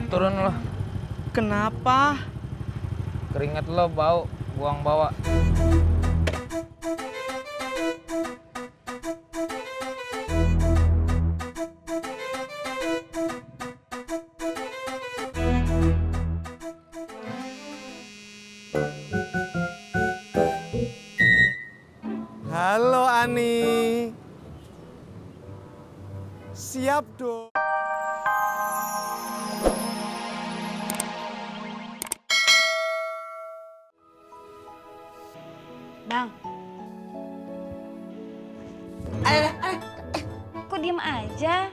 Turun lo. Kenapa? Keringet lo bau, buang bawa. Halo Ani. Siap dong. Bang. Kok diem aja?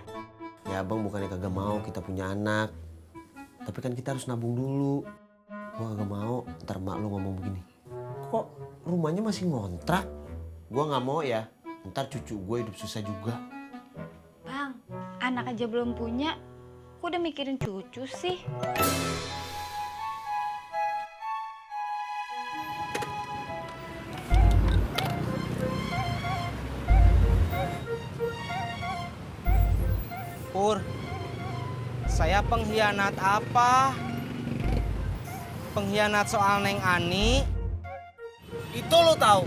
Ya abang bukannya kagak mau kita punya anak. Tapi kan kita harus nabung dulu. Gua kagak mau ntar mak lu ngomong begini. Kok rumahnya masih ngontrak? Gua nggak mau ya. Ntar cucu gue hidup susah juga. Bang, anak aja belum punya. Kok udah mikirin cucu sih? Pur, saya pengkhianat apa? Pengkhianat soal Neng Ani? Itu lo tahu?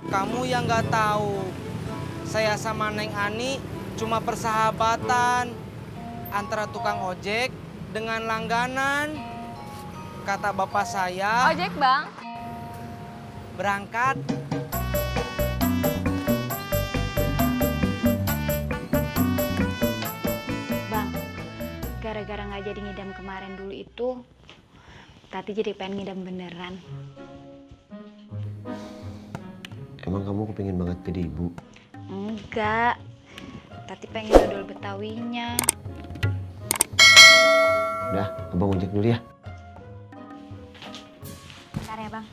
Kamu yang nggak tahu. Saya sama Neng Ani cuma persahabatan antara tukang ojek dengan langganan. Kata bapak saya. Ojek, Bang. Berangkat. Bang, gara-gara nggak jadi ngidam kemarin dulu itu, Tati jadi pengen ngidam beneran. Emang kamu kepingin banget jadi ibu? Enggak, Tati pengen dodol Betawinya. Udah, abang ojek dulu ya. Bentar ya, Bang.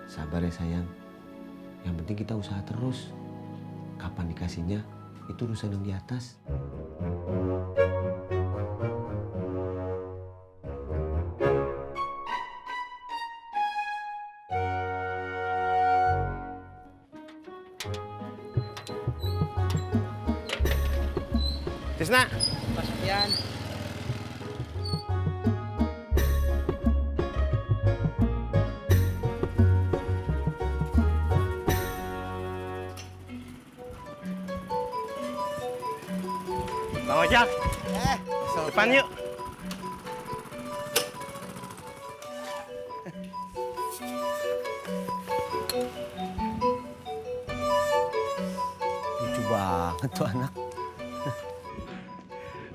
Sabar ya sayang. Yang penting kita usaha terus. Kapan dikasihnya, itu urusan yang di atas. Tisna. Mas Sofian. Bang Ojak, depan yuk. Lucu banget tuh anak.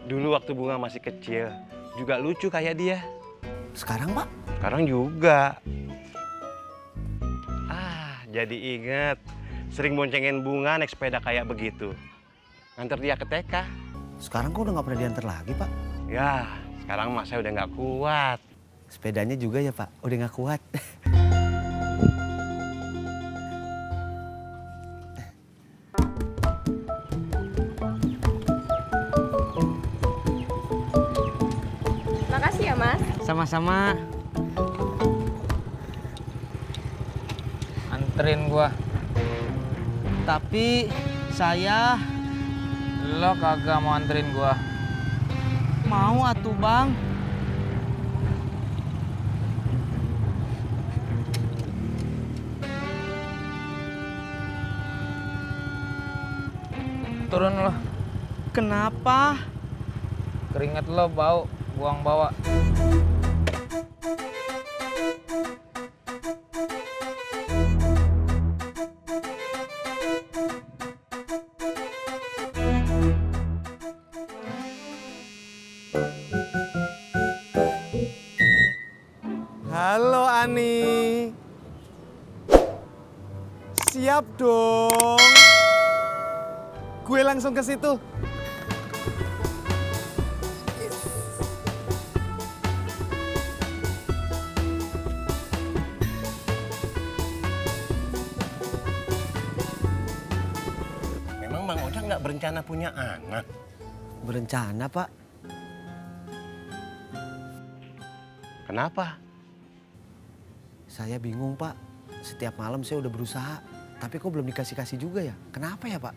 Dulu waktu Bunga masih kecil, juga lucu kayak dia. Sekarang pak? Sekarang juga. Jadi inget. Sering boncengin Bunga naik sepeda kayak begitu. Nganter dia ke TK. Sekarang kok udah nggak pernah diantar lagi pak? Ya, sekarang mah saya udah nggak kuat. Sepedanya juga ya pak, udah nggak kuat. Makasih ya, Mas. Sama-sama. Anterin gua. Tapi saya Lo kagak mau anterin gua. mau atuh bang. Turun lo. Kenapa? Keringet lo bau, buang bawa. Halo Ani. Siap dong. Gue langsung ke situ. Memang Bang Ojak nggak berencana punya anak? Berencana pak. Kenapa? Saya bingung Pak, setiap malam saya udah berusaha, tapi kok belum dikasih-kasih juga ya? Kenapa ya Pak?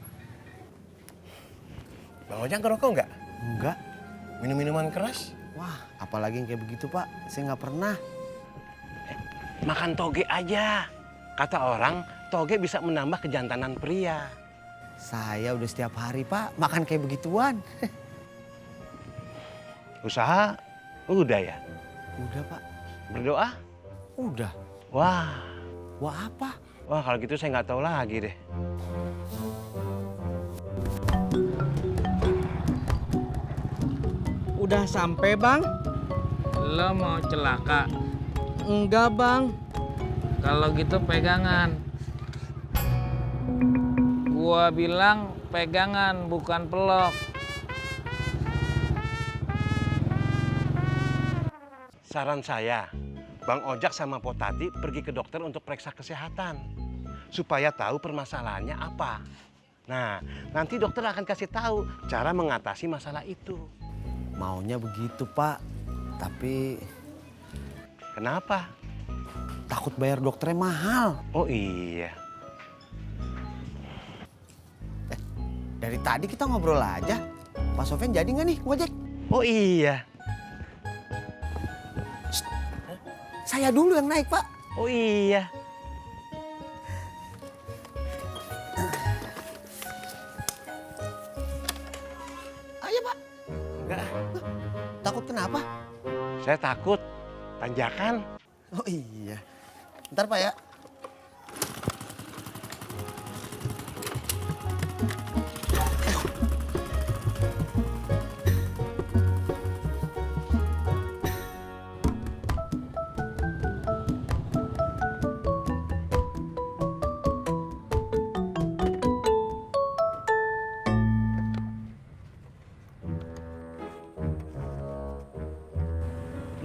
Bang Ojak ngerokok nggak? Enggak. Minum minuman keras? Wah, apalagi yang kayak begitu Pak, saya nggak pernah. Makan toge aja. Kata orang, toge bisa menambah kejantanan pria. Saya udah setiap hari Pak, makan kayak begituan. Usaha udah ya? Udah Pak, Berdoa? udah. Wah, Wah apa? wah kalau gitu saya nggak tahu lagi deh. Udah sampai, Bang? Lo mau celaka? Enggak, Bang. Kalau gitu pegangan. Gua bilang pegangan bukan pelok. Saran saya, Bang Ojak sama Potati pergi ke dokter untuk periksa kesehatan. Supaya tahu permasalahannya apa. Nah, nanti dokter akan kasih tahu cara mengatasi masalah itu. Maunya begitu Pak, tapi Kenapa? takut bayar dokternya mahal. Oh iya. Dari tadi kita ngobrol aja. Pak Sofyan jadi nggak nih ngojek? Oh iya. Saya dulu yang naik Pak. Oh iya. Ayo Pak. Enggak, Takut kenapa? saya takut. Tanjakan. Oh iya. Ntar Pak ya.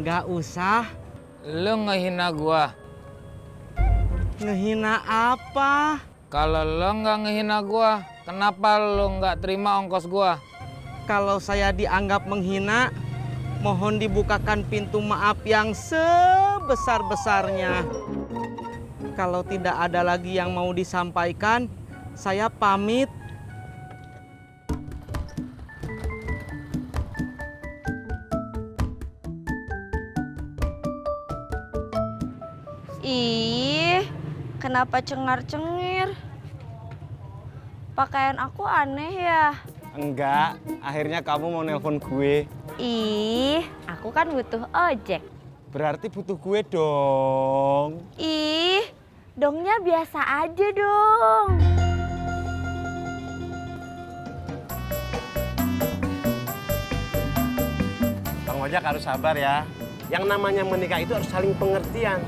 Nggak usah. Lo ngehina gua. Ngehina apa? Kalau lo nggak ngehina gua, kenapa lo nggak terima ongkos gua? Kalau saya dianggap menghina, mohon dibukakan pintu maaf yang sebesar-besarnya. Kalau tidak ada lagi yang mau disampaikan, saya pamit. Ih, kenapa cengar-cengir? Pakaian aku aneh ya? Enggak, akhirnya kamu mau nelpon gue. Ih, aku kan butuh ojek. Berarti butuh gue dong. Ih, dongnya biasa aja dong. Bang Ojak harus sabar ya. Yang namanya menikah itu harus saling pengertian.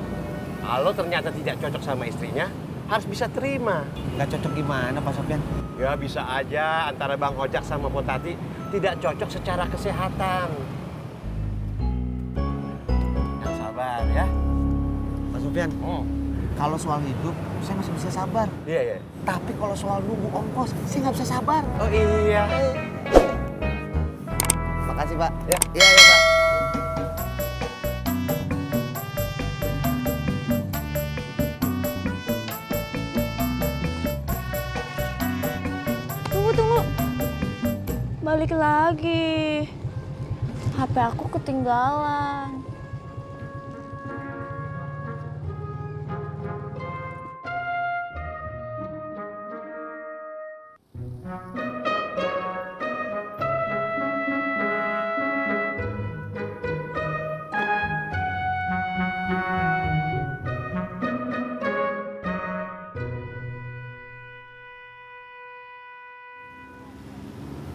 Kalau ternyata tidak cocok sama istrinya, harus bisa terima. Nggak cocok gimana Pak Sofyan? Ya bisa aja antara Bang Ojak sama Potati tidak cocok secara kesehatan. Yang sabar ya. Pak Sofyan, kalau soal hidup saya masih bisa sabar. Iya, iya. Tapi kalau soal nunggu ongkos, saya nggak bisa sabar. Oh iya. Makasih Pak. Ya. Iya Pak. Tunggu. Balik lagi. HP aku ketinggalan.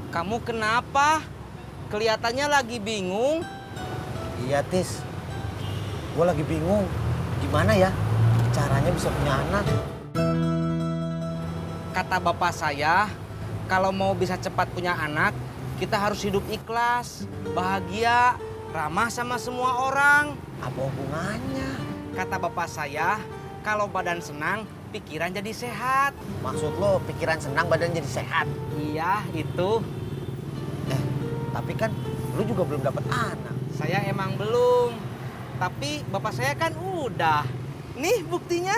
Kamu kenapa? Kelihatannya lagi bingung. Iya Tis, gue lagi bingung. Gimana ya caranya bisa punya anak? Kata bapak saya, kalau mau bisa cepat punya anak, kita harus hidup ikhlas, bahagia, ramah sama semua orang. Apa hubungannya? Kata bapak saya, kalau badan senang, pikiran jadi sehat. Maksud lo pikiran senang badan jadi sehat? Iya, itu. Tapi kan lu juga belum dapat anak. Saya emang belum. Tapi bapak saya kan udah. Nih buktinya.